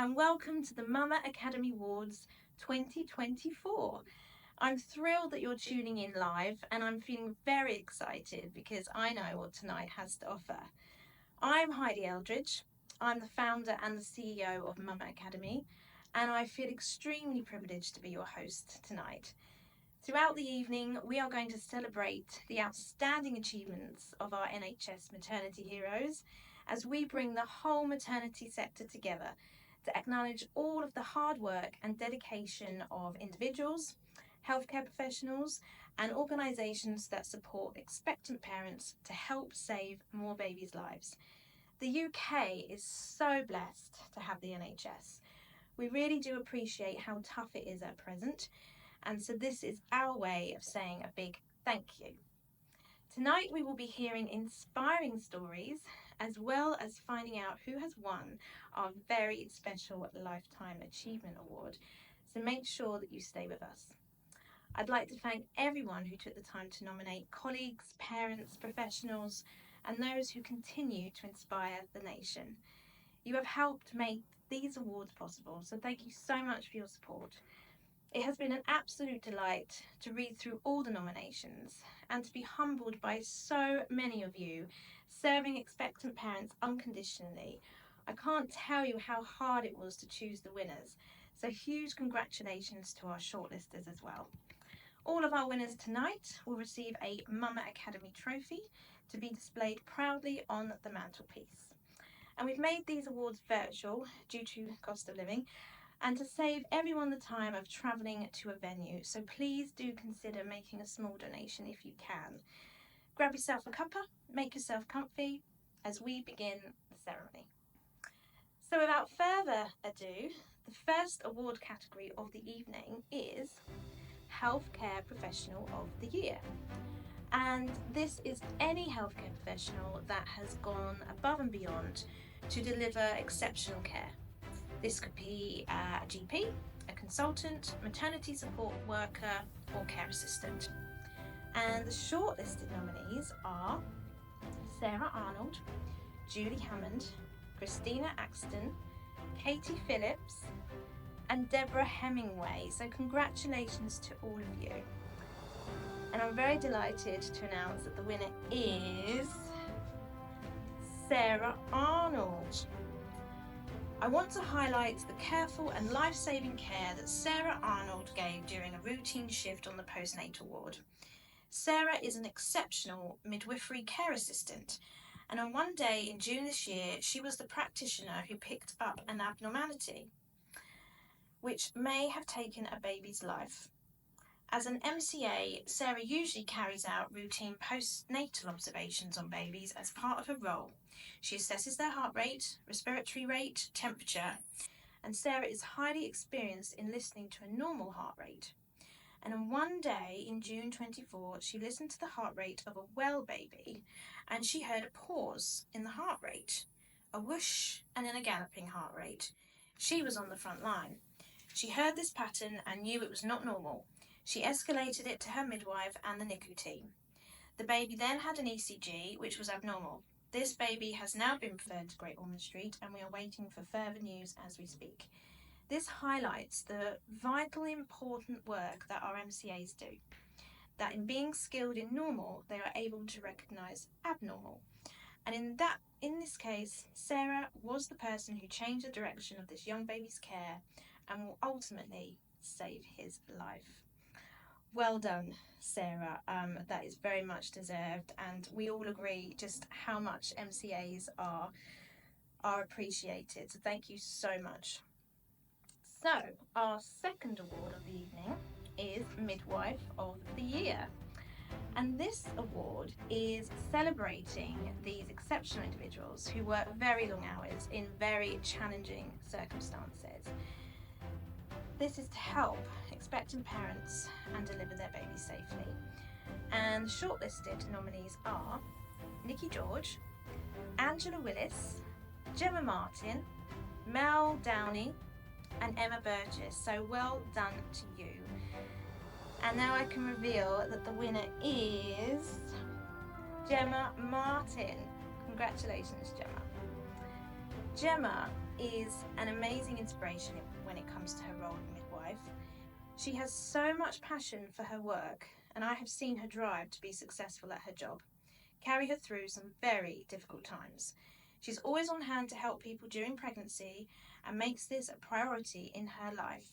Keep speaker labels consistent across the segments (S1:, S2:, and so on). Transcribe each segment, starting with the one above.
S1: and welcome to the Mama Academy Awards 2024. I'm thrilled that you're tuning in live, and I'm feeling very excited because I know what tonight has to offer. I'm Heidi Eldridge. I'm the founder and the CEO of Mama Academy, and I feel extremely privileged to be your host tonight. Throughout the evening, we are going to celebrate the outstanding achievements of our NHS maternity heroes as we bring the whole maternity sector together to acknowledge all of the hard work and dedication of individuals, healthcare professionals, and organisations that support expectant parents to help save more babies' lives. The UK is so blessed to have the NHS. We really do appreciate how tough it is at present, and so this is our way of saying a big thank you. Tonight we will be hearing inspiring stories as well as finding out who has won our very special Lifetime Achievement Award, so make sure that you stay with us. I'd like to thank everyone who took the time to nominate colleagues, parents, professionals, and those who continue to inspire the nation. You have helped make these awards possible, so thank you so much for your support. It has been an absolute delight to read through all the nominations and to be humbled by so many of you serving expectant parents unconditionally. I can't tell you how hard it was to choose the winners, so huge congratulations to our shortlisters as well. All of our winners tonight will receive a Mama Academy trophy to be displayed proudly on the mantelpiece. And we've made these awards virtual due to cost of living, and to save everyone the time of travelling to a venue, so please do consider making a small donation if you can. Grab yourself a cuppa, make yourself comfy as we begin the ceremony. So without further ado, the first award category of the evening is Healthcare Professional of the Year. And this is any healthcare professional that has gone above and beyond to deliver exceptional care. This could be a GP, a consultant, maternity support worker, or care assistant. And the shortlisted nominees are Sarah Arnold, Julie Hammond, Christina Axton, Katie Phillips, and Deborah Hemingway. So congratulations to all of you. And I'm very delighted to announce that the winner is Sarah Arnold. I want to highlight the careful and life-saving care that Sarah Arnold gave during a routine shift on the postnatal ward. Sarah is an exceptional midwifery care assistant, and on one day in June this year, she was the practitioner who picked up an abnormality, which may have taken a baby's life. As an MCA, Sarah usually carries out routine postnatal observations on babies as part of her role. She assesses their heart rate, respiratory rate, temperature, and Sarah is highly experienced in listening to a normal heart rate. And on one day in June 24, she listened to the heart rate of a well baby, and she heard a pause in the heart rate, a whoosh, and then a galloping heart rate. She was on the front line. She heard this pattern and knew it was not normal. She escalated it to her midwife and the NICU team. The baby then had an ECG, which was abnormal. This baby has now been referred to Great Ormond Street, and we are waiting for further news as we speak. This highlights the vitally important work that our MCAs do, that in being skilled in normal, they are able to recognise abnormal. And in this case, Sarah was the person who changed the direction of this young baby's care and will ultimately save his life. Well done, Sarah. That is very much deserved, and we all agree just how much MCAs are appreciated. So thank you so much. So our second award of the evening is Midwife of the Year. And this award is celebrating these exceptional individuals who work very long hours in very challenging circumstances. This is to help expectant parents and deliver their babies safely. And the shortlisted nominees are Nikki George, Angela Willis, Gemma Martin, Mel Downey, and Emma Burgess. So well done to you. And now I can reveal that the winner is Gemma Martin. Congratulations, Gemma. Gemma is an amazing inspiration when it comes to her role as midwife. She has so much passion for her work, and I have seen her drive to be successful at her job, carry her through some very difficult times. She's always on hand to help people during pregnancy and makes this a priority in her life.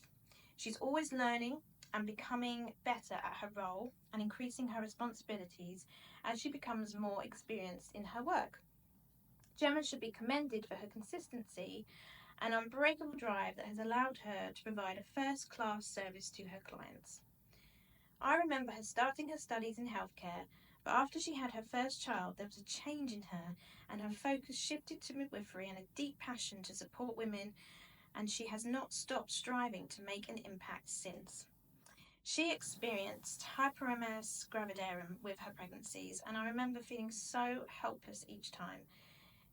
S1: She's always learning and becoming better at her role and increasing her responsibilities as she becomes more experienced in her work. Gemma should be commended for her consistency and unbreakable drive that has allowed her to provide a first-class service to her clients. I remember her starting her studies in healthcare, but after she had her first child, there was a change in her, and her focus shifted to midwifery and a deep passion to support women, and she has not stopped striving to make an impact since. She experienced hyperemesis gravidarum with her pregnancies, and I remember feeling so helpless each time.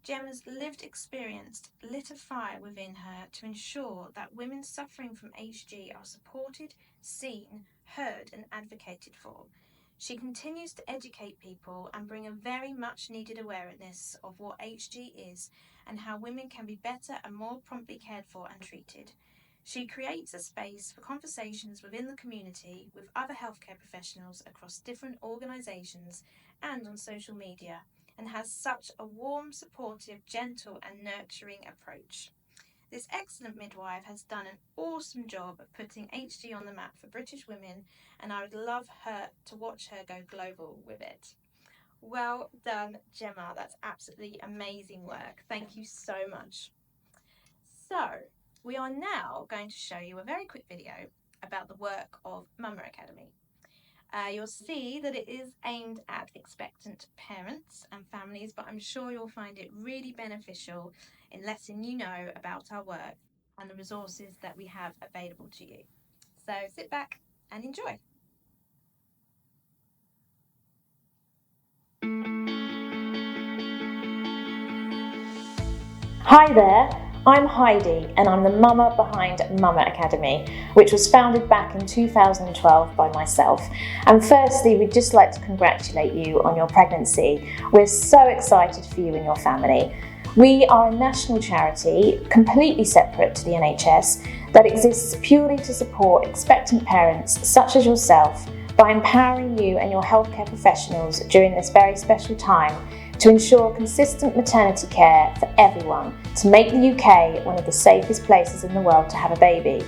S1: Gemma's lived experience lit a fire within her to ensure that women suffering from HG are supported, seen, heard, and advocated for. She continues to educate people and bring a very much needed awareness of what HG is and how women can be better and more promptly cared for and treated. She creates a space for conversations within the community with other healthcare professionals across different organisations and on social media, and has such a warm, supportive, gentle and nurturing approach. This excellent midwife has done an awesome job of putting HG on the map for British women, and I would love her to watch her go global with it. Well done, Gemma. That's absolutely amazing work. Thank you so much. So, we are now going to show you a very quick video about the work of Mama Academy. You'll see that it is aimed at expectant parents and families, but I'm sure you'll find it really beneficial in letting you know about our work and the resources that we have available to you. So sit back and enjoy.
S2: Hi there, I'm Heidi and I'm the mama behind Mama Academy, which was founded back in 2012 by myself. And firstly, we'd just like to congratulate you on your pregnancy. We're so excited for you and your family. We are a national charity, completely separate to the NHS, that exists purely to support expectant parents such as yourself by empowering you and your healthcare professionals during this very special time to ensure consistent maternity care for everyone, to make the UK one of the safest places in the world to have a baby.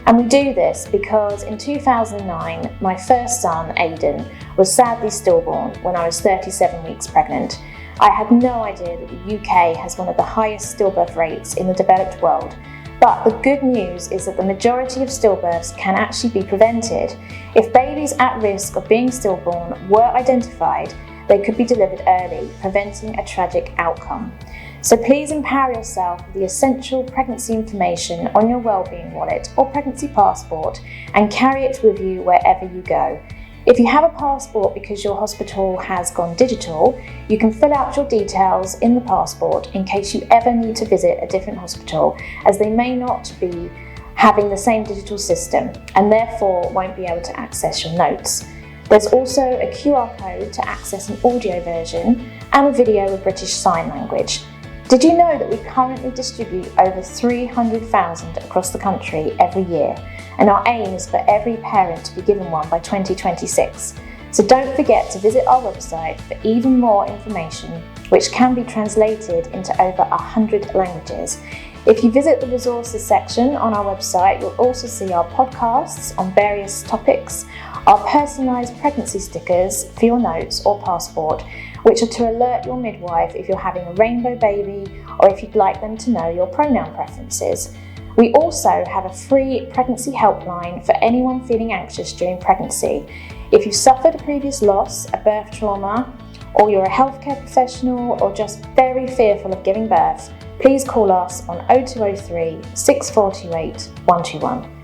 S2: And we do this because in 2009, my first son, Aidan, was sadly stillborn when I was 37 weeks pregnant. I had no idea that the UK has one of the highest stillbirth rates in the developed world. But the good news is that the majority of stillbirths can actually be prevented. If babies at risk of being stillborn were identified, they could be delivered early, preventing a tragic outcome. So please empower yourself with the essential pregnancy information on your wellbeing wallet or pregnancy passport and carry it with you wherever you go. If you have a passport because your hospital has gone digital, you can fill out your details in the passport in case you ever need to visit a different hospital, as they may not be having the same digital system and therefore won't be able to access your notes. There's also a QR code to access an audio version and a video with British Sign Language. Did you know that we currently distribute over 300,000 across the country every year, and our aim is for every parent to be given one by 2026. So don't forget to visit our website for even more information, which can be translated into over 100 languages. If you visit the resources section on our website, you'll also see our podcasts on various topics, our personalised pregnancy stickers for your notes or passport, which are to alert your midwife if you're having a rainbow baby or if you'd like them to know your pronoun preferences. We also have a free pregnancy helpline for anyone feeling anxious during pregnancy. If you suffered a previous loss, a birth trauma, or you're a healthcare professional or just very fearful of giving birth, please call us on 0203 6428 121.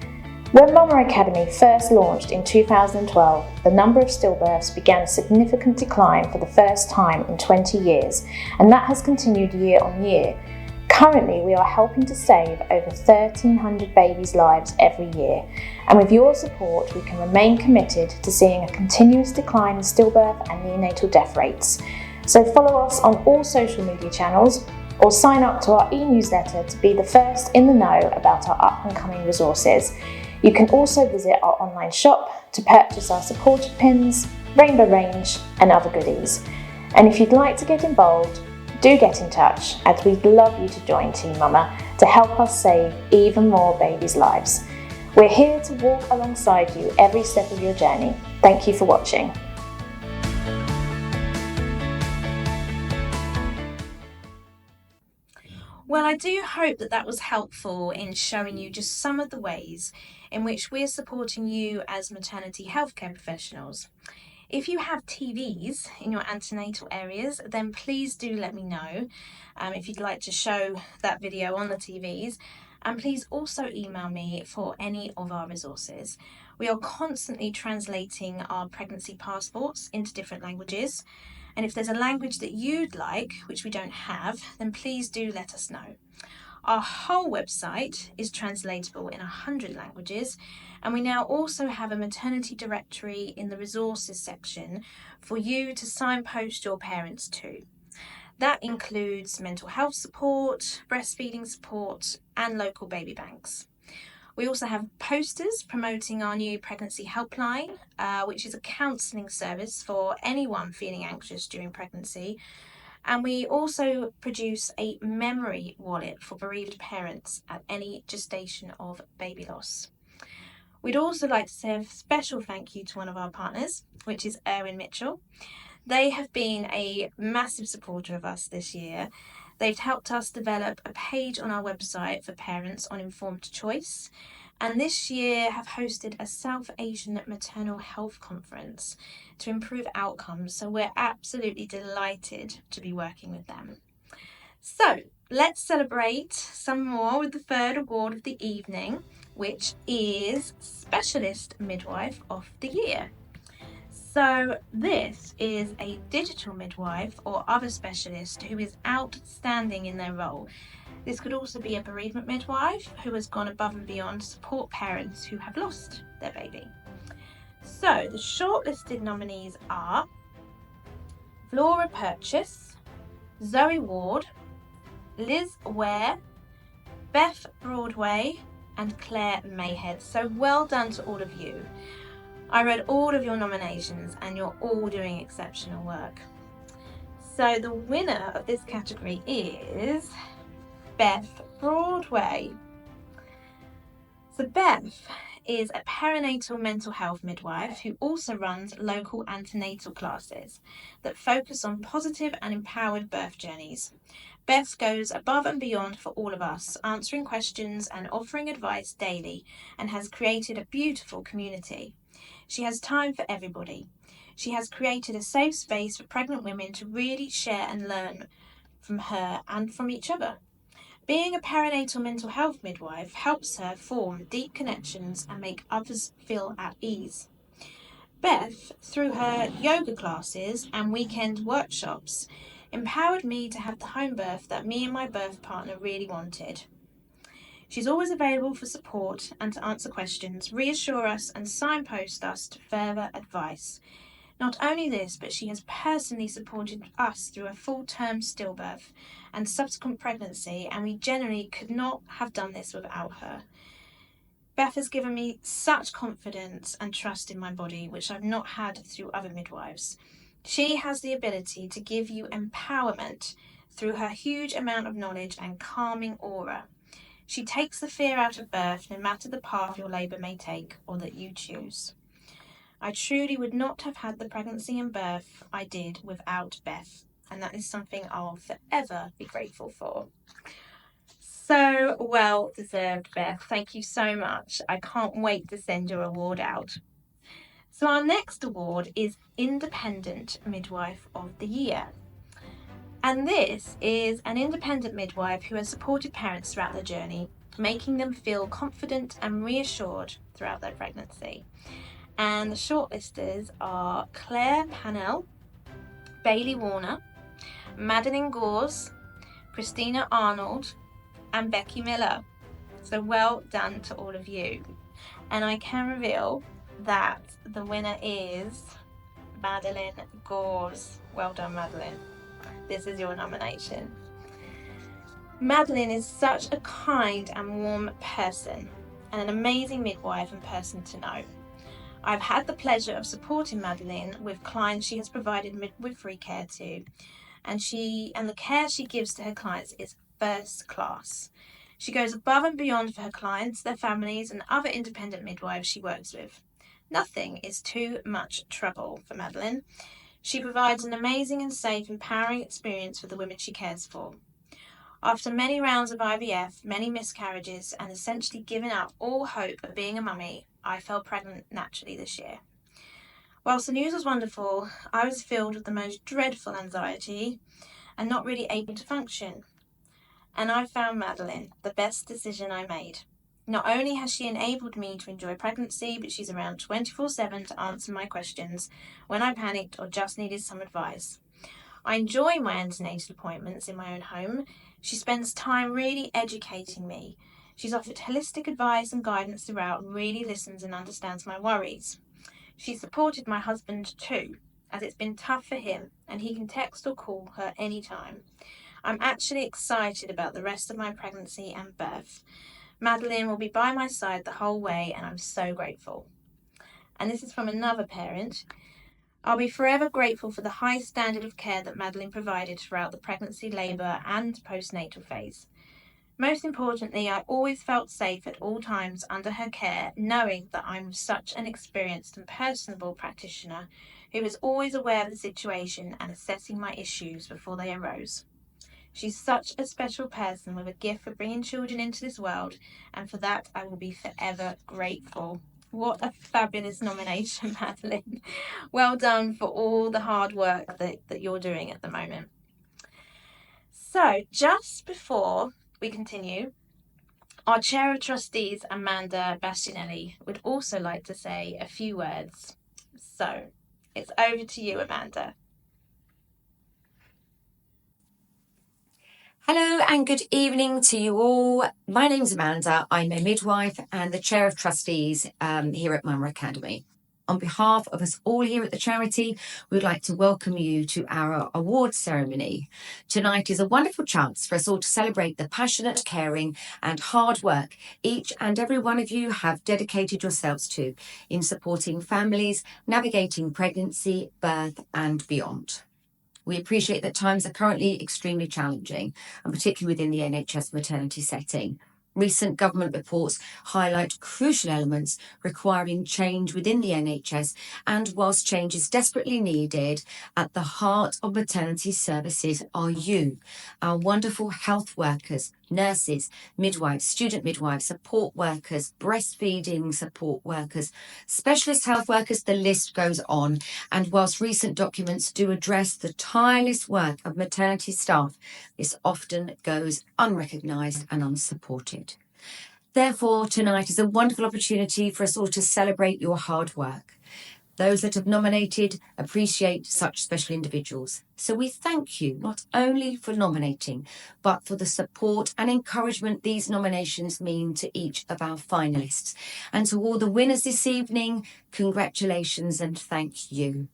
S2: When Mama Academy first launched in 2012, the number of stillbirths began a significant decline for the first time in 20 years, and that has continued year on year. Currently, we are helping to save over 1,300 babies' lives every year, and with your support, we can remain committed to seeing a continuous decline in stillbirth and neonatal death rates. So follow us on all social media channels, or sign up to our e-newsletter to be the first in the know about our up and coming resources. You can also visit our online shop to purchase our supported pins, rainbow range and other goodies. And if you'd like to get involved, do get in touch, as we'd love you to join Team Mama to help us save even more babies' lives. We're here to walk alongside you every step of your journey. Thank you for watching.
S1: Well, I do hope that was helpful in showing you just some of the ways in which we're supporting you as maternity healthcare professionals. If you have TVs in your antenatal areas, then please do let me know if you'd like to show that video on the TVs. And please also email me for any of our resources. We are constantly translating our pregnancy passports into different languages. And if there's a language that you'd like, which we don't have, then please do let us know. Our whole website is translatable in 100 languages, and we now also have a maternity directory in the resources section for you to signpost your parents to. That includes mental health support, breastfeeding support, and local baby banks. We also have posters promoting our new pregnancy helpline, which is a counselling service for anyone feeling anxious during pregnancy. And we also produce a memory wallet for bereaved parents at any gestation of baby loss. We'd also like to say a special thank you to one of our partners, which is Erwin Mitchell. They have been a massive supporter of us this year. They've helped us develop a page on our website for parents on informed choice, and this year have hosted a South Asian maternal health conference to improve outcomes, so we're absolutely delighted to be working with them. So let's celebrate some more with the third award of the evening, which is Specialist Midwife of the Year. So this is a digital midwife or other specialist who is outstanding in their role. This could also be a bereavement midwife who has gone above and beyond to support parents who have lost their baby. So the shortlisted nominees are Flora Purchase, Zoe Ward, Liz Ware, Beth Broadway and Claire Mayhead. So well done to all of you. I read all of your nominations and you're all doing exceptional work. So the winner of this category is Beth Broadway. So Beth is a perinatal mental health midwife who also runs local antenatal classes that focus on positive and empowered birth journeys. Beth goes above and beyond for all of us, answering questions and offering advice daily, and has created a beautiful community. She has time for everybody. She has created a safe space for pregnant women to really share and learn from her and from each other. Being a perinatal mental health midwife helps her form deep connections and make others feel at ease. Beth, through her yoga classes and weekend workshops, empowered me to have the home birth that me and my birth partner really wanted. She's always available for support and to answer questions, reassure us and signpost us to further advice. Not only this, but she has personally supported us through a full-term stillbirth and subsequent pregnancy, and we generally could not have done this without her. Beth has given me such confidence and trust in my body, which I've not had through other midwives. She has the ability to give you empowerment through her huge amount of knowledge and calming aura. She takes the fear out of birth, no matter the path your labour may take or that you choose. I truly would not have had the pregnancy and birth I did without Beth, and that is something I'll forever be grateful for. So well deserved, Beth. Thank you so much. I can't wait to send your award out. So our next award is Independent Midwife of the Year. And this is an independent midwife who has supported parents throughout their journey, making them feel confident and reassured throughout their pregnancy. And the shortlisters are Claire Pannell, Bailey Warner, Madeline Gores, Christina Arnold, and Becky Miller. So well done to all of you. And I can reveal that the winner is Madeline Gores. Well done, Madeline. This is your nomination. Madeline is such a kind and warm person and an amazing midwife and person to know. I've had the pleasure of supporting Madeline with clients she has provided midwifery care to, and the care she gives to her clients is first class. She goes above and beyond for her clients, their families, and other independent midwives she works with. Nothing is too much trouble for Madeline. She provides an amazing and safe, empowering experience for the women she cares for. After many rounds of IVF, many miscarriages, and essentially giving up all hope of being a mummy, I fell pregnant naturally this year. Whilst the news was wonderful, I was filled with the most dreadful anxiety and not really able to function. And I found Madeline the best decision I made. Not only has she enabled me to enjoy pregnancy, but she's around 24/7 to answer my questions when I panicked or just needed some advice. I enjoy my antenatal appointments in my own home. She spends time really educating me. She's offered holistic advice and guidance throughout and really listens and understands my worries. She's supported my husband too, as it's been tough for him and he can text or call her anytime. I'm actually excited about the rest of my pregnancy and birth. Madeline will be by my side the whole way and I'm so grateful. And this is from another parent. I'll be forever grateful for the high standard of care that Madeline provided throughout the pregnancy, labour and postnatal phase. Most importantly, I always felt safe at all times under her care, knowing that I'm such an experienced and personable practitioner who is always aware of the situation and assessing my issues before they arose. She's such a special person with a gift for bringing children into this world, and for that I will be forever grateful. What a fabulous nomination, Madeline. Well done for all the hard work that you're doing at the moment. So, just before we continue, our Chair of Trustees, Amanda Bastianelli, would also like to say a few words. So, it's over to you, Amanda.
S3: Hello and good evening to you all. My name's Amanda. I'm a midwife and the Chair of Trustees here at Mama Academy. On behalf of us all here at the charity, we'd like to welcome you to our awards ceremony. Tonight is a wonderful chance for us all to celebrate the passionate, caring and hard work each and every one of you have dedicated yourselves to in supporting families, navigating pregnancy, birth and beyond. We appreciate that times are currently extremely challenging, and particularly within the NHS maternity setting. Recent government reports highlight crucial elements requiring change within the NHS, and whilst change is desperately needed, at the heart of maternity services are you, our wonderful health workers, nurses, midwives, student midwives, support workers, breastfeeding support workers, specialist health workers, the list goes on. And whilst recent documents do address the tireless work of maternity staff, this often goes unrecognised and unsupported. Therefore, tonight is a wonderful opportunity for us all to celebrate your hard work. Those that have nominated appreciate such special individuals. So we thank you not only for nominating, but for the support and encouragement these nominations mean to each of our finalists. And to all the winners this evening, congratulations and thank you.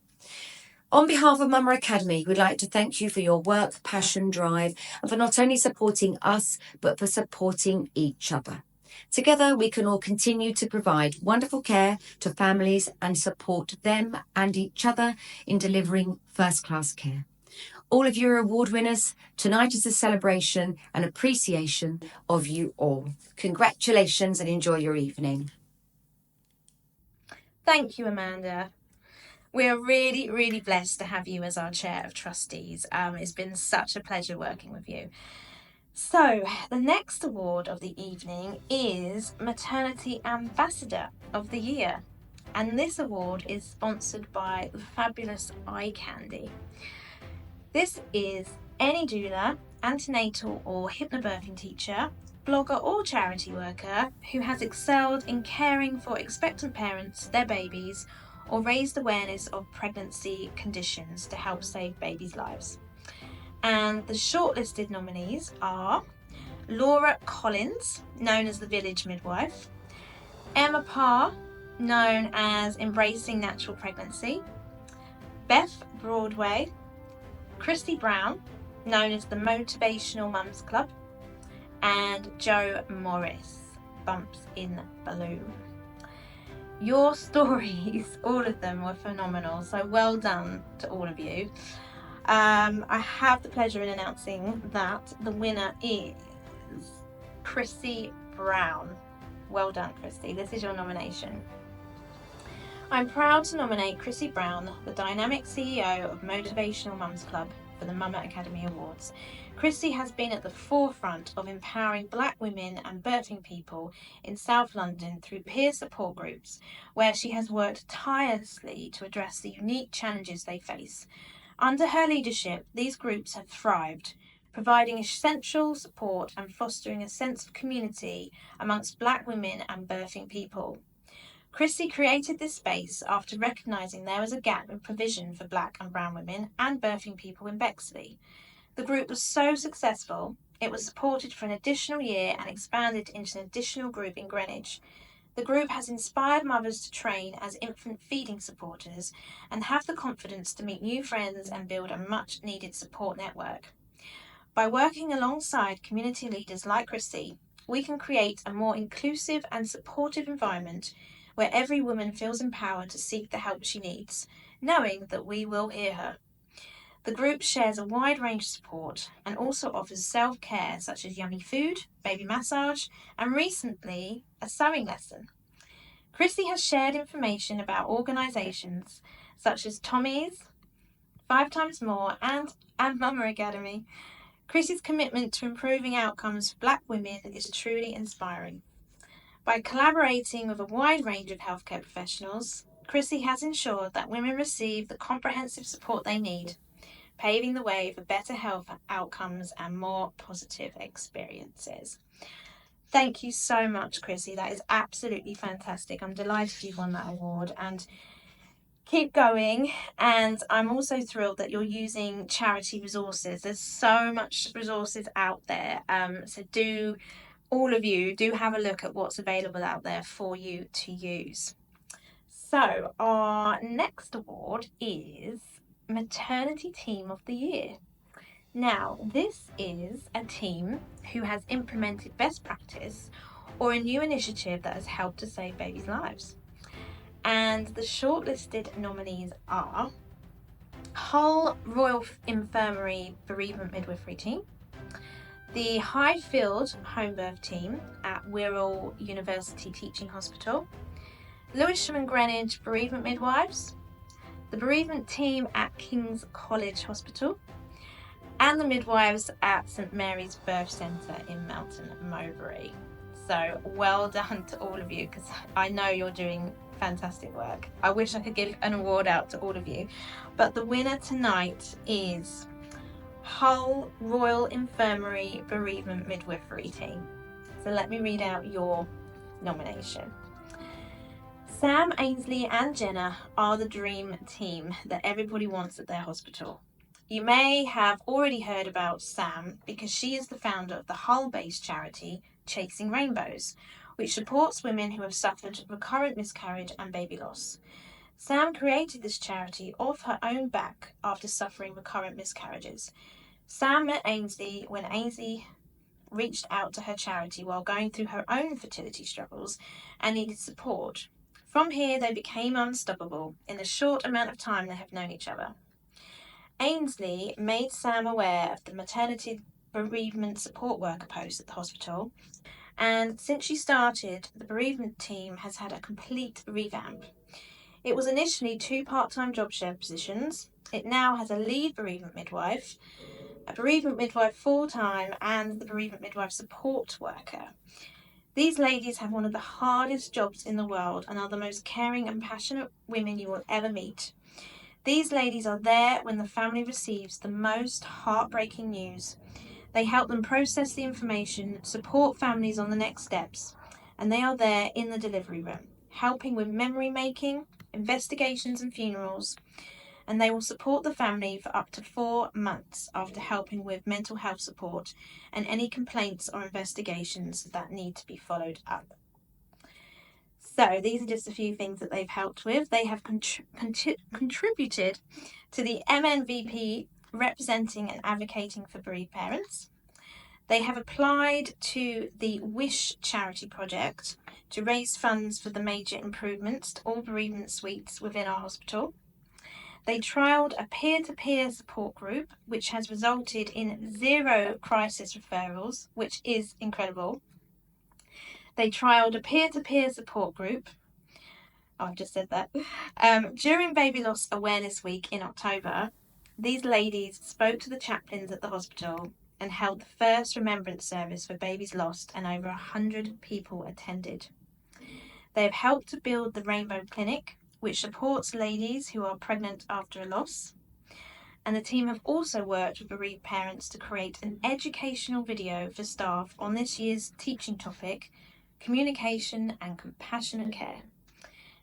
S3: On behalf of Mama Academy, we'd like to thank you for your work, passion, drive, and for not only supporting us, but for supporting each other. Together, we can all continue to provide wonderful care to families and support them and each other in delivering first-class care. All of you are award winners. Tonight is a celebration and appreciation of you all. Congratulations and enjoy your evening.
S1: Thank you, Amanda. We are really, really blessed to have you as our Chair of Trustees. It's been such a pleasure working with you. So, the next award of the evening is Maternity Ambassador of the Year. And this award is sponsored by the fabulous Eye Candy. This is any doula, antenatal or hypnobirthing teacher, blogger or charity worker who has excelled in caring for expectant parents, their babies, or raised awareness of pregnancy conditions to help save babies' lives. And the shortlisted nominees are Laura Collins, known as the Village Midwife, Emma Parr, known as Embracing Natural Pregnancy, Beth Broadway, Christy Brown, known as the Motivational Mums Club, and Joe Morris, Bumps in Balloon. Your stories, all of them, were phenomenal, so well done to all of you. I have the pleasure in announcing that the winner is Chrissy Brown. Well done, Chrissy. This is your nomination. I'm proud to nominate Chrissy Brown, the dynamic CEO of Motivational Mums Club, for the Mama Academy Awards. Chrissy has been at the forefront of empowering Black women and birthing people in South London through peer support groups, where she has worked tirelessly to address the unique challenges they face. Under her leadership, these groups have thrived, providing essential support and fostering a sense of community amongst Black women and birthing people. Chrissy created this space after recognising there was a gap in provision for Black and brown women and birthing people in Bexley. The group was so successful, it was supported for an additional year and expanded into an additional group in Greenwich. The group has inspired mothers to train as infant feeding supporters and have the confidence to meet new friends and build a much-needed support network. By working alongside community leaders like Chrissy, we can create a more inclusive and supportive environment where every woman feels empowered to seek the help she needs, knowing that we will hear her. The group shares a wide range of support and also offers self-care such as yummy food, baby massage, and recently a sewing lesson. Chrissy has shared information about organisations such as Tommy's, 5 Times More, and Mama Academy. Chrissy's commitment to improving outcomes for Black women is truly inspiring. By collaborating with a wide range of healthcare professionals, Chrissy has ensured that women receive the comprehensive support they need, paving the way for better health outcomes and more positive experiences. Thank you so much, Chrissy. That is absolutely fantastic. I'm delighted you won that award, and keep going. And I'm also thrilled that you're using charity resources. There's so much resources out there. So all of you do have a look at what's available out there for you to use. So our next award is Maternity Team of the Year. Now, this is a team who has implemented best practice or a new initiative that has helped to save babies' lives. And the shortlisted nominees are Hull Royal Infirmary Bereavement Midwifery Team, the Highfield Home Birth Team at Wirral University Teaching Hospital, Lewisham and Greenwich Bereavement Midwives, the Bereavement Team at King's College Hospital, and the midwives at St Mary's Birth Centre in Melton Mowbray. So well done to all of you, because I know you're doing fantastic work. I wish I could give an award out to all of you, but the winner tonight is Hull Royal Infirmary Bereavement Midwifery Team. So let me read out your nomination. Sam, Ainsley and Jenna are the dream team that everybody wants at their hospital. You may have already heard about Sam because she is the founder of the Hull-based charity Chasing Rainbows, which supports women who have suffered recurrent miscarriage and baby loss. Sam created this charity off her own back after suffering recurrent miscarriages. Sam met Ainsley when Ainsley reached out to her charity while going through her own fertility struggles and needed support. From here, they became unstoppable in the short amount of time they have known each other. Ainsley made Sam aware of the maternity bereavement support worker post at the hospital, and since she started, the bereavement team has had a complete revamp. It was initially 2 part-time job share positions. It now has a lead bereavement midwife, a bereavement midwife full-time, and the bereavement midwife support worker. These ladies have one of the hardest jobs in the world and are the most caring and passionate women you will ever meet. These ladies are there when the family receives the most heartbreaking news. They help them process the information, support families on the next steps, and they are there in the delivery room, helping with memory making, investigations and funerals, and they will support the family for up to 4 months after helping with mental health support and any complaints or investigations that need to be followed up. So these are just a few things that they've helped with. They have contributed to the MNVP representing and advocating for bereaved parents. They have applied to the Wish charity project to raise funds for the major improvements to all bereavement suites within our hospital. They trialled a peer-to-peer support group, which has resulted in 0 crisis referrals, which is incredible. They trialled a peer-to-peer support group. Oh, I've just said that. During Baby Loss Awareness Week in October, these ladies spoke to the chaplains at the hospital and held the first remembrance service for babies lost, and over 100 people attended. They have helped to build the Rainbow Clinic, which supports ladies who are pregnant after a loss. And the team have also worked with bereaved parents to create an educational video for staff on this year's teaching topic, communication and compassionate care.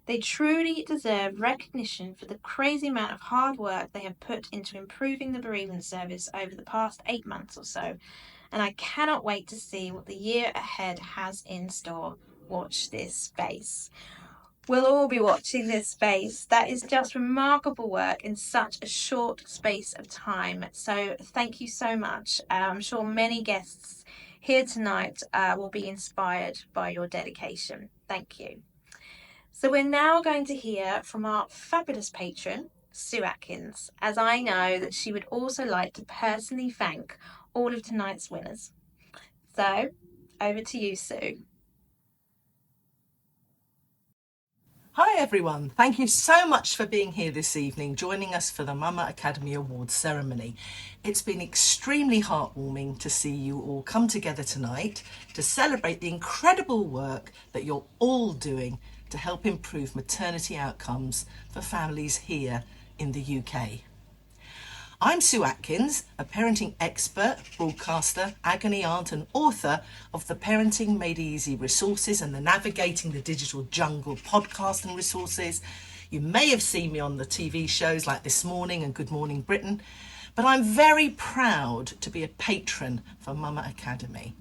S1: They truly deserve recognition for the crazy amount of hard work they have put into improving the bereavement service over the past 8 months or so, and I cannot wait to see what the year ahead has in store. Watch this space. We'll all be watching this space. That is just remarkable work in such a short space of time. So thank you so much. I'm sure many guests here tonight will be inspired by your dedication. Thank you. So we're now going to hear from our fabulous patron, Sue Atkins, as I know that she would also like to personally thank all of tonight's winners. So, over to you, Sue.
S4: Hi everyone, thank you so much for being here this evening, joining us for the Mama Academy Awards ceremony. It's been extremely heartwarming to see you all come together tonight to celebrate the incredible work that you're all doing to help improve maternity outcomes for families here in the UK. I'm Sue Atkins, a parenting expert, broadcaster, agony aunt and author of the Parenting Made Easy resources and the Navigating the Digital Jungle podcast and resources. You may have seen me on the TV shows like This Morning and Good Morning Britain, but I'm very proud to be a patron for Mama Academy.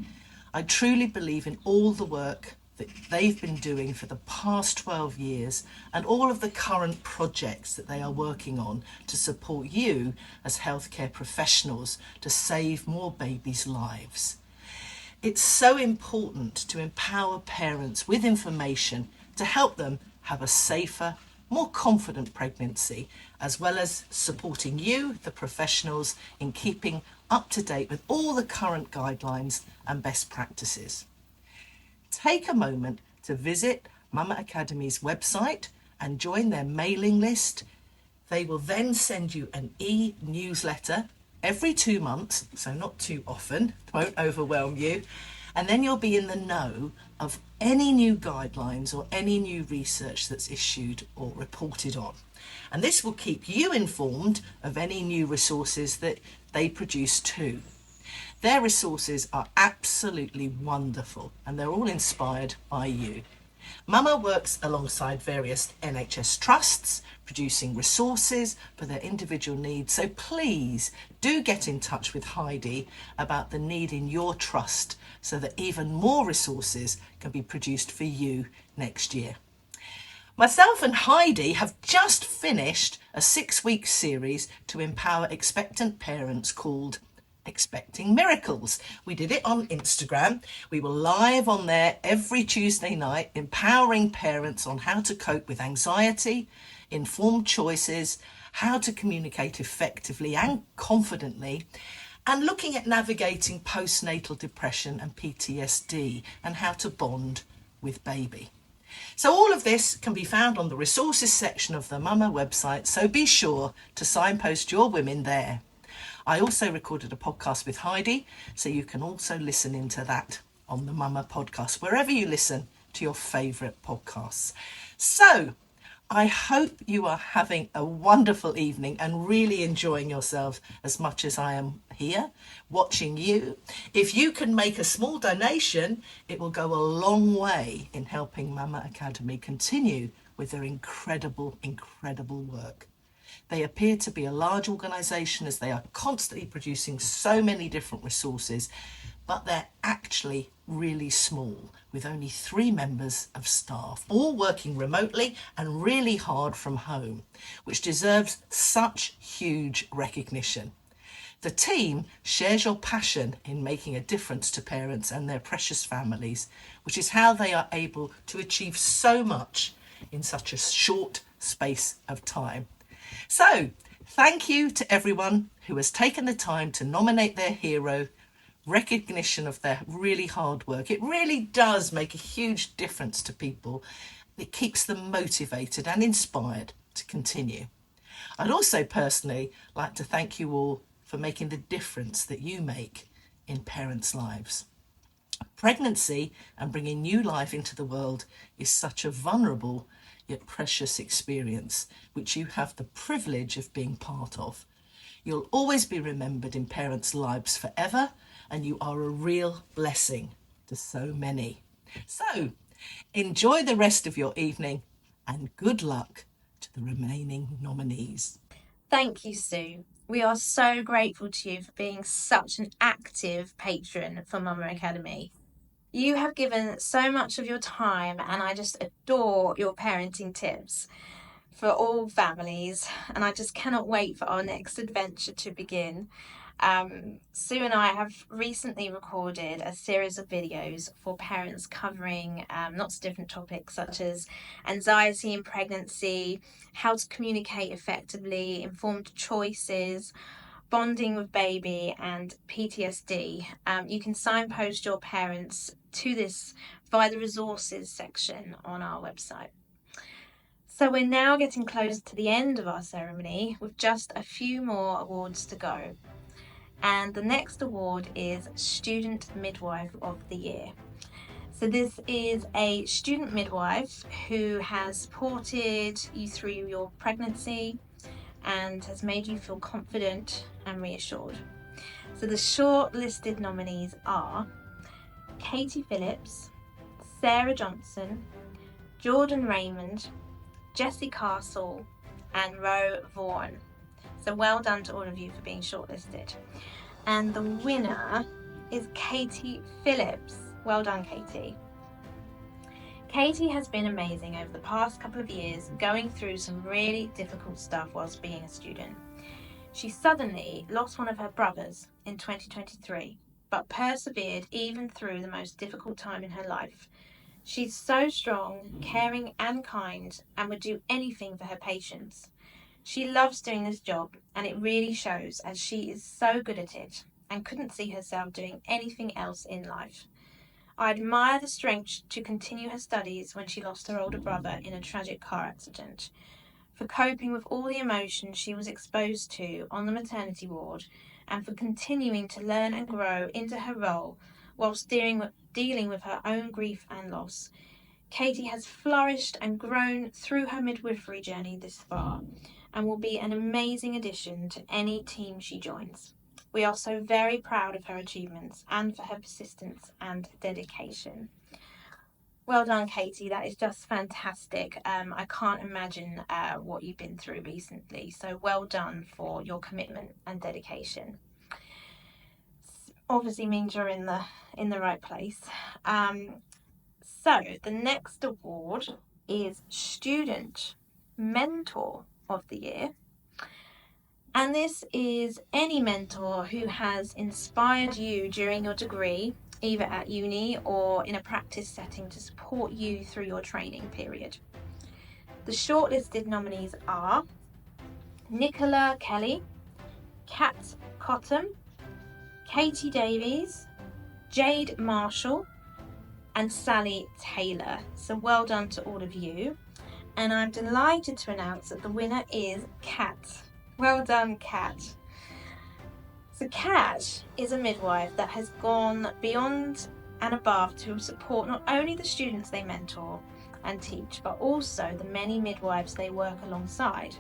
S4: I truly believe in all the work that they've been doing for the past 12 years and all of the current projects that they are working on to support you as healthcare professionals to save more babies' lives. It's so important to empower parents with information to help them have a safer, more confident pregnancy, as well as supporting you, the professionals, in keeping up to date with all the current guidelines and best practices. Take a moment to visit Mama Academy's website and join their mailing list. They will then send you an e-newsletter every 2 months, so not too often, won't overwhelm you, and then you'll be in the know of any new guidelines or any new research that's issued or reported on. And this will keep you informed of any new resources that they produce too. Their resources are absolutely wonderful and they're all inspired by you. Mama works alongside various NHS trusts, producing resources for their individual needs. So please do get in touch with Heidi about the need in your trust so that even more resources can be produced for you next year. Myself and Heidi have just finished a 6-week series to empower expectant parents called Expecting Miracles. We did it on Instagram. We were live on there every Tuesday night, empowering parents on how to cope with anxiety, informed choices, how to communicate effectively and confidently, and looking at navigating postnatal depression and PTSD and how to bond with baby. So all of this can be found on the resources section of the Mama website, so be sure to signpost your women there. I also recorded a podcast with Heidi, so you can also listen into that on the Mama podcast, wherever you listen to your favourite podcasts. So I hope you are having a wonderful evening and really enjoying yourselves as much as I am here watching you. If you can make a small donation, it will go a long way in helping Mama Academy continue with their incredible work. They appear to be a large organisation as they are constantly producing so many different resources, but they're actually really small, with only 3 members of staff, all working remotely and really hard from home, which deserves such huge recognition. The team shares your passion in making a difference to parents and their precious families, which is how they are able to achieve so much in such a short space of time. So, thank you to everyone who has taken the time to nominate their hero, recognition of their really hard work. It really does make a huge difference to people. It keeps them motivated and inspired to continue. I'd also personally like to thank you all for making the difference that you make in parents' lives. Pregnancy and bringing new life into the world is such a vulnerable yet precious experience, which you have the privilege of being part of. You'll always be remembered in parents' lives forever, and you are a real blessing to so many. So, enjoy the rest of your evening and good luck to the remaining nominees.
S1: Thank you, Sue. We are so grateful to you for being such an active patron for Mama Academy. You have given so much of your time, and I just adore your parenting tips for all families, and I just cannot wait for our next adventure to begin. Sue and I have recently recorded a series of videos for parents covering lots of different topics such as anxiety in pregnancy, how to communicate effectively, informed choices, bonding with baby, and PTSD. You can signpost your parents to this via the resources section on our website. So we're now getting close to the end of our ceremony with just a few more awards to go. And the next award is Student Midwife of the Year. So this is a student midwife who has supported you through your pregnancy and has made you feel confident and reassured. So the shortlisted nominees are Katie Phillips, Sarah Johnson, Jordan Raymond, Jessie Castle, and Ro Vaughan. So well done to all of you for being shortlisted. And the winner is Katie Phillips. Well done, Katie. Katie has been amazing over the past couple of years, going through some really difficult stuff whilst being a student. She suddenly lost one of her brothers in 2023, but persevered even through the most difficult time in her life. She's so strong, caring and kind, and would do anything for her patients. She loves doing this job, and it really shows as she is so good at it and couldn't see herself doing anything else in life. I admire the strength to continue her studies when she lost her older brother in a tragic car accident, for coping with all the emotions she was exposed to on the maternity ward, and for continuing to learn and grow into her role whilst dealing with her own grief and loss. Katie has flourished and grown through her midwifery journey this far, and will be an amazing addition to any team she joins. We are so very proud of her achievements and for her persistence and dedication. Well done, Katie. That is just fantastic. I can't imagine what you've been through recently. So well done for your commitment and dedication. Obviously means you're in the right place. So the next award is Student Mentor of the Year. And this is any mentor who has inspired you during your degree, either at uni or in a practice setting to support you through your training period. The shortlisted nominees are Nicola Kelly, Kat Cottam, Katie Davies, Jade Marshall, and Sally Taylor. So well done to all of you. And I'm delighted to announce that the winner is Kat. Well done, Kat. So Kat is a midwife that has gone beyond and above to support not only the students they mentor and teach, but also the many midwives they work alongside.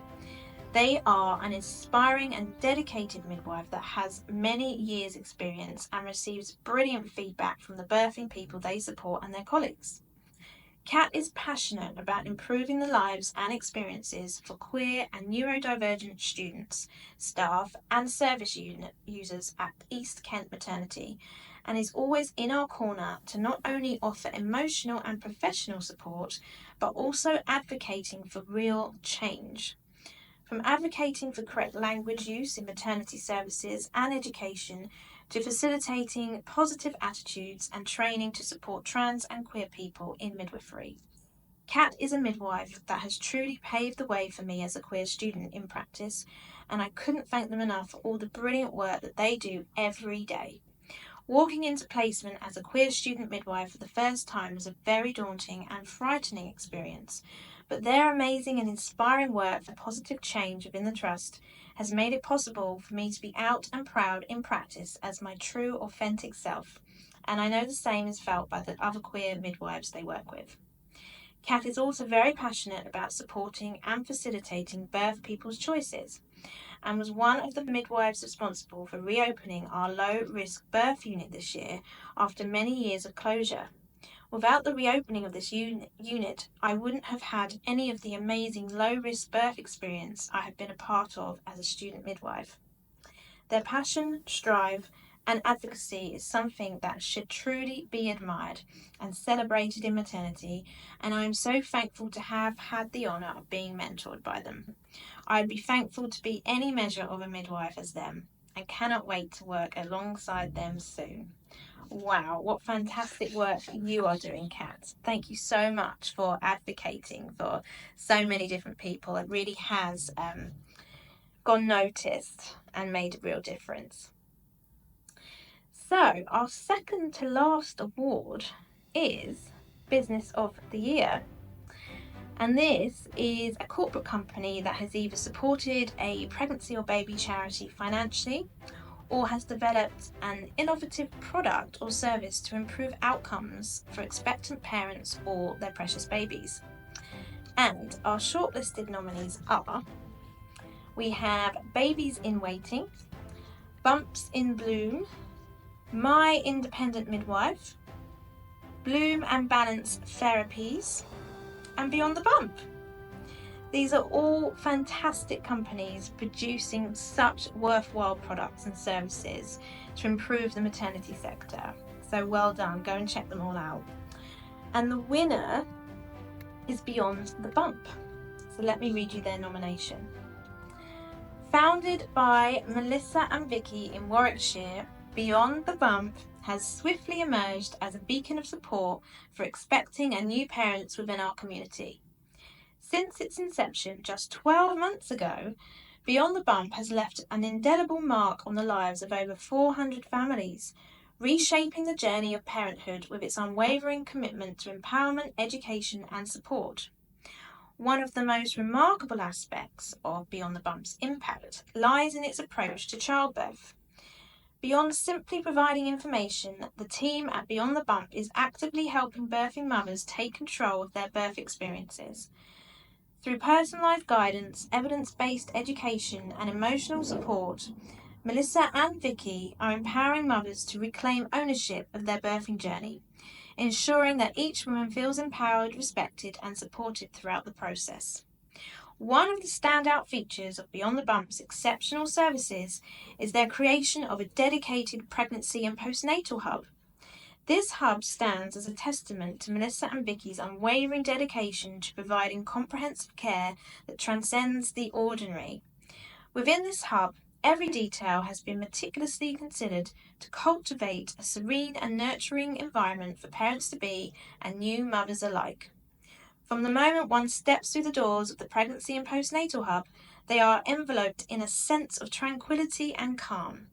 S1: They are an inspiring and dedicated midwife that has many years' experience and receives brilliant feedback from the birthing people they support and their colleagues. Kat is passionate about improving the lives and experiences for queer and neurodivergent students, staff and service users at East Kent Maternity, and is always in our corner to not only offer emotional and professional support, but also advocating for real change. From advocating for correct language use in maternity services and education, to facilitating positive attitudes and training to support trans and queer people in midwifery. Kat is a midwife that has truly paved the way for me as a queer student in practice, and I couldn't thank them enough for all the brilliant work that they do every day. Walking into placement as a queer student midwife for the first time was a very daunting and frightening experience, but their amazing and inspiring work for positive change within the Trust has made it possible for me to be out and proud in practice as my true, authentic self, and I know the same is felt by the other queer midwives they work with. Kat is also very passionate about supporting and facilitating birth people's choices, and was one of the midwives responsible for reopening our low-risk birth unit this year after many years of closure. Without the reopening of this unit, I wouldn't have had any of the amazing low-risk birth experience I have been a part of as a student midwife. Their passion, drive, and advocacy is something that should truly be admired and celebrated in maternity, and I am so thankful to have had the honour of being mentored by them. I'd be thankful to be any measure of a midwife as them, and cannot wait to work alongside them soon. Wow, what fantastic work you are doing, Kat. Thank you so much for advocating for so many different people. It really has gone noticed and made a real difference. So, our second to last award is Business of the Year. And this is a corporate company that has either supported a pregnancy or baby charity financially, or has developed an innovative product or service to improve outcomes for expectant parents or their precious babies. And our shortlisted nominees are, we have Babies in Waiting, Bumps in Bloom, My Independent Midwife, Bloom and Balance Therapies, and Beyond the Bump. These are all fantastic companies producing such worthwhile products and services to improve the maternity sector. So well done, go and check them all out. And the winner is Beyond the Bump. So let me read you their nomination. Founded by Melissa and Vicky in Warwickshire, Beyond the Bump has swiftly emerged as a beacon of support for expecting and new parents within our community. Since its inception just 12 months ago, Beyond the Bump has left an indelible mark on the lives of over 400 families, reshaping the journey of parenthood with its unwavering commitment to empowerment, education and support. One of the most remarkable aspects of Beyond the Bump's impact lies in its approach to childbirth. Beyond simply providing information, the team at Beyond the Bump is actively helping birthing mothers take control of their birth experiences. Through personalised guidance, evidence-based education and emotional support, Melissa and Vicky are empowering mothers to reclaim ownership of their birthing journey, ensuring that each woman feels empowered, respected and supported throughout the process. One of the standout features of Beyond the Bump's exceptional services is their creation of a dedicated pregnancy and postnatal hub. This hub stands as a testament to Melissa and Vicky's unwavering dedication to providing comprehensive care that transcends the ordinary. Within this hub, every detail has been meticulously considered to cultivate a serene and nurturing environment for parents-to-be and new mothers alike. From the moment one steps through the doors of the Pregnancy and Postnatal Hub, they are enveloped in a sense of tranquility and calm.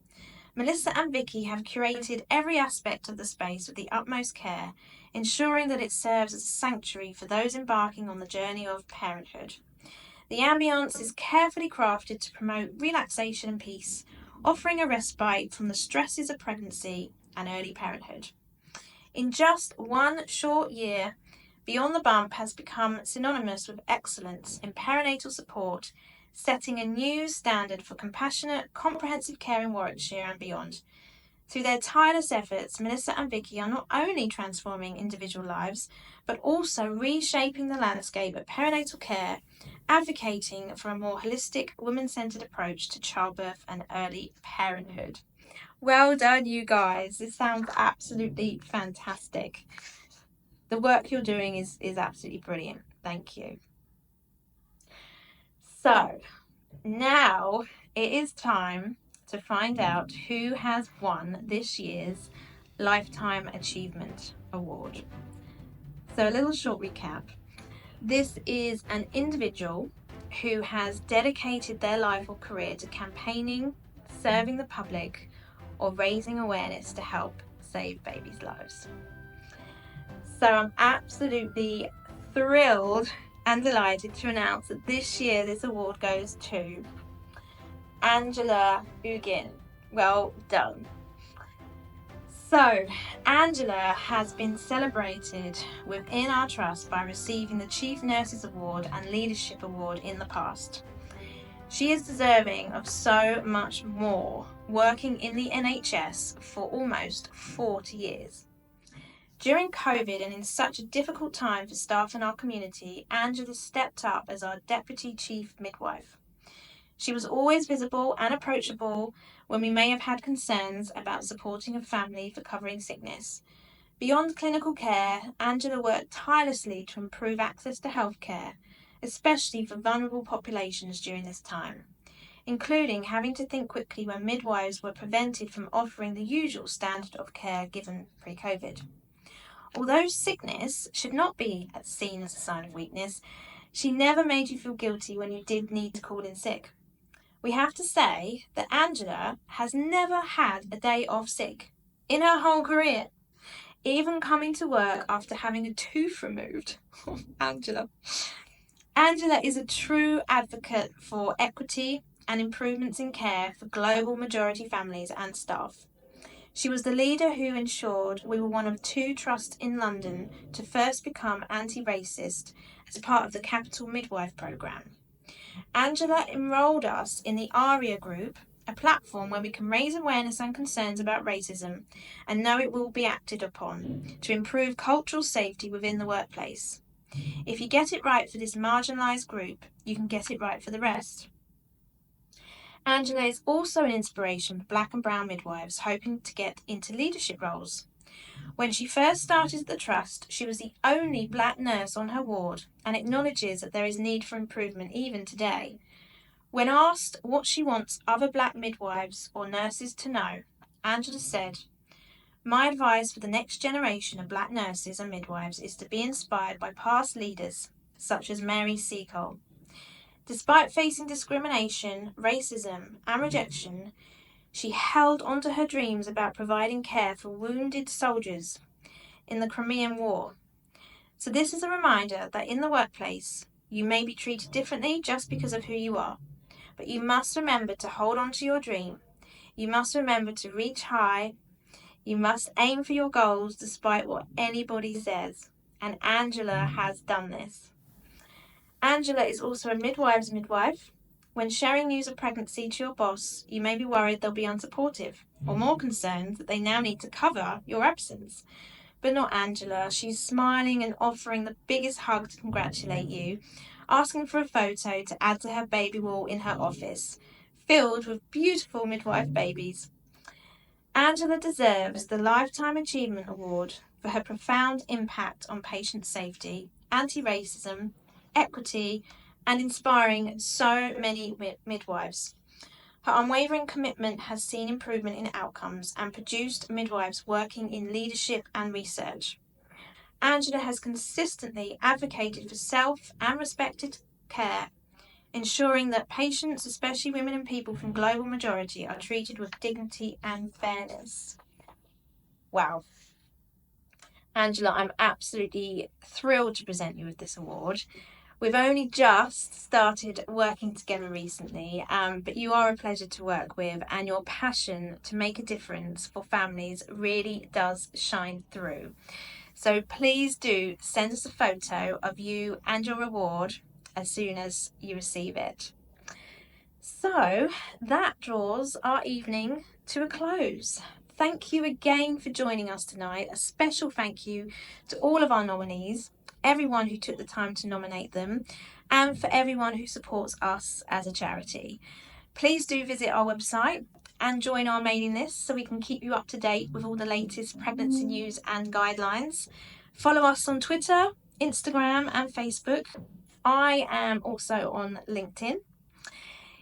S1: Melissa and Vicky have curated every aspect of the space with the utmost care, ensuring that it serves as a sanctuary for those embarking on the journey of parenthood. The ambience is carefully crafted to promote relaxation and peace, offering a respite from the stresses of pregnancy and early parenthood. In just one short year, Beyond the Bump has become synonymous with excellence in perinatal support, setting a new standard for compassionate, comprehensive care in Warwickshire and beyond. Through their tireless efforts, Melissa and Vicky are not only transforming individual lives, but also reshaping the landscape of perinatal care, advocating for a more holistic, women-centred approach to childbirth and early parenthood. Well done, you guys. This sounds absolutely fantastic. The work you're doing is absolutely brilliant. Thank you. So, Now it is time to find out who has won this year's Lifetime Achievement Award. So a little short recap. This is an individual who has dedicated their life or career to campaigning, serving the public, or raising awareness to help save babies' lives. So I'm absolutely thrilled and delighted to announce that this year this award goes to Angela Ugin. Well done. So, Angela has been celebrated within our trust by receiving the Chief Nurses Award and Leadership Award in the past. She is deserving of so much more, working in the NHS for almost 40 years. During COVID and in such a difficult time for staff in our community, Angela stepped up as our Deputy Chief Midwife. She was always visible and approachable when we may have had concerns about supporting a family for covering sickness. Beyond clinical care, Angela worked tirelessly to improve access to healthcare, especially for vulnerable populations during this time, including having to think quickly when midwives were prevented from offering the usual standard of care given pre-COVID. Although sickness should not be seen as a sign of weakness, she never made you feel guilty when you did need to call in sick. We have to say that Angela has never had a day off sick in her whole career, even coming to work after having a tooth removed. Angela is a true advocate for equity and improvements in care for global majority families and staff. She was the leader who ensured we were one of 2 trusts in London to first become anti-racist as part of the Capital Midwife programme. Angela enrolled us in the ARIA group, a platform where we can raise awareness and concerns about racism and know it will be acted upon to improve cultural safety within the workplace. If you get it right for this marginalised group, you can get it right for the rest. Angela is also an inspiration for black and brown midwives hoping to get into leadership roles. When she first started at the Trust, she was the only black nurse on her ward and acknowledges that there is need for improvement even today. When asked what she wants other black midwives or nurses to know, Angela said, "My advice for the next generation of black nurses and midwives is to be inspired by past leaders such as Mary Seacole. Despite facing discrimination, racism, and rejection, she held onto her dreams about providing care for wounded soldiers in the Crimean War. So this is a reminder that in the workplace, you may be treated differently just because of who you are. But you must remember to hold on to your dream. You must remember to reach high. You must aim for your goals despite what anybody says. And Angela has done this." Angela is also a midwife's midwife. When sharing news of pregnancy to your boss, you may be worried they'll be unsupportive, or more concerned that they now need to cover your absence. But not Angela. She's smiling and offering the biggest hug to congratulate you, asking for a photo to add to her baby wall in her office, filled with beautiful midwife babies. Angela deserves the Lifetime Achievement Award for her profound impact on patient safety, anti-racism, equity, and inspiring so many midwives. Her unwavering commitment has seen improvement in outcomes and produced midwives working in leadership and research. Angela has consistently advocated for self and respected care, ensuring that patients, especially women and people from global majority, are treated with dignity and fairness. Wow. Angela, I'm absolutely thrilled to present you with this award. We've only just started working together recently, but you are a pleasure to work with, and your passion to make a difference for families really does shine through. So please do send us a photo of you and your reward as soon as you receive it. So that draws our evening to a close. Thank you again for joining us tonight. A special thank you to all of our nominees, everyone who took the time to nominate them, and for everyone who supports us as a charity. Please do visit our website and join our mailing list so we can keep you up to date with all the latest pregnancy news and guidelines. Follow us on Twitter, Instagram and Facebook. I am also on LinkedIn.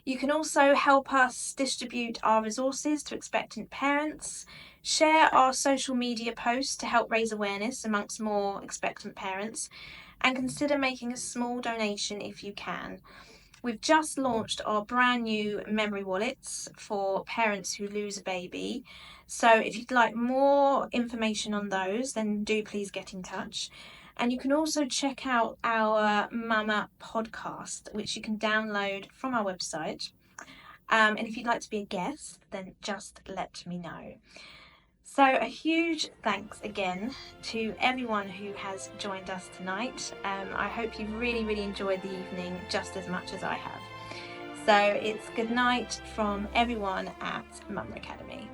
S1: You can also help us distribute our resources to expectant parents, share our social media posts to help raise awareness amongst more expectant parents, and consider making a small donation if you can. We've just launched our brand new memory wallets for parents who lose a baby. So if you'd like more information on those, then do please get in touch. And you can also check out our Mama podcast, which you can download from our website. And if you'd like to be a guest, then just let me know. So a huge thanks again to everyone who has joined us tonight. I hope you've really enjoyed the evening just as much as I have. So it's good night from everyone at Mama Academy.